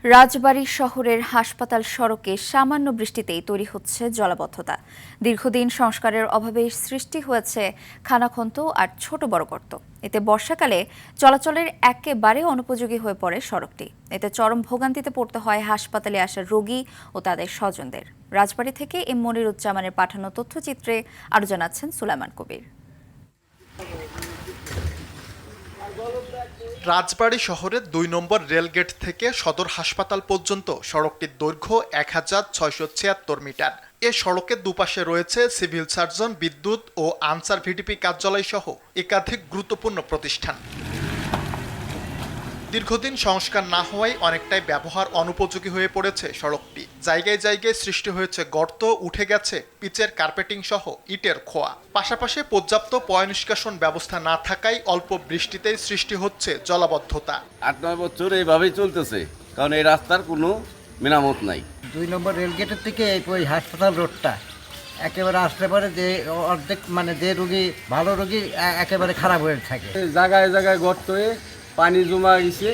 রাজবাড়ী শহরের হাসপাতাল সড়কে সামান্য বৃষ্টিতেই তৈরি হচ্ছে জলাবদ্ধতা। দীর্ঘদিন সংস্কারের অভাবে সৃষ্টি হয়েছে খানাখন্দ আর ছোট বড় গর্ত। এতে বর্ষাকালে চলাচলের একেবারে অনুপযোগী হয়ে পড়ে সড়কটি। এতে চরম ভোগান্তিতে পড়তে হয় হাসপাতালে আসা রোগী ও তাদের স্বজনদের। রাজবাড়ী থেকে এম মনিরুজ্জামানের পাঠানো তথ্যচিত্রে আরও জানাচ্ছেন সুলাইমান কবির। রাজবাড়ী শহরের ২ নম্বর রেলগেট থেকে সদর হাসপাতাল পর্যন্ত সড়কটির দৈর্ঘ্য ১,৬৭৬ মিটার। এ সড়কের দুপাশে রয়েছে সিভিল সার্জন, বিদ্যুৎ ও আনসার ভিডিপি কার্যালয় সহ একাধিক গুরুত্বপূর্ণ প্রতিষ্ঠান। দীর্ঘদিন সংস্কার না হওয়ায় অনেকটাই ব্যবহার অনুপযোগী হয়ে পড়েছে সড়কটি। জায়গায় জায়গায় সৃষ্টি হয়েছে গর্ত, উঠে গেছে পিচের কার্পেটিং সহ ইটের খোয়া। পাশাপাশি পর্যাপ্ত পয়ঃনিষ্কাশন ব্যবস্থা না থাকায় অল্প বৃষ্টিতেই সৃষ্টি হচ্ছে জলাবদ্ধতা। ৮-৯ বছর এইভাবেই চলতেছে, কারণ এই রাস্তার কোনো মেরামত নাই। ২ নম্বর রেলগেটের থেকে ওই হাসপাতাল রোডটা একেবারে আসতে পারে যে অর্ধেক, মানে যে রোগী ভালো রোগী একেবারে খারাপ হয়ে থাকে। জায়গায় জায়গায় গর্ত হয়ে পানি জমা গেছে।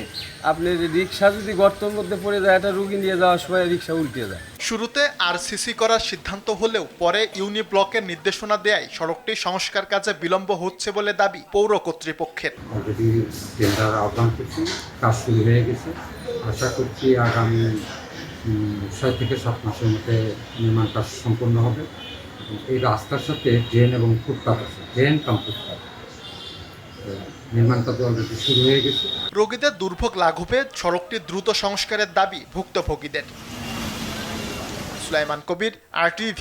আপনি রিক্সা যদি গর্তের মধ্যে পড়ে যায়, একটা রুগী নিয়ে যাওয়ার সময় রিক্সা উল্টে যায়। শুরুতে আরসিসি করার সিদ্ধান্ত হলেও পরে ইউনি ব্লকের নির্দেশনা দেয় সড়কটি সংস্কার কাজে বিলম্ব হচ্ছে বলে দাবি পৌর কর্তৃপক্ষের। অলরেডি টেন্ডার আহ্বান করছি, কাজ শুরু হয়ে গেছে। আশা করছি আগামী ৬ থেকে ৭ মাসের মধ্যে নির্মাণ কাজ সম্পন্ন হবে। এই রাস্তার সাথে ড্রেন এবং ফুটপাথ আছে, ড্রেন কাম ফুটপাথ, নির্মাণ কাজ অলরেডি শুরু হয়ে গেছে। রোগীদের দুর্ভোগ লাঘবে সড়কটি দ্রুত সংস্কারের দাবি ভুক্তভোগীদের। সুলাইমান কবির, RTV।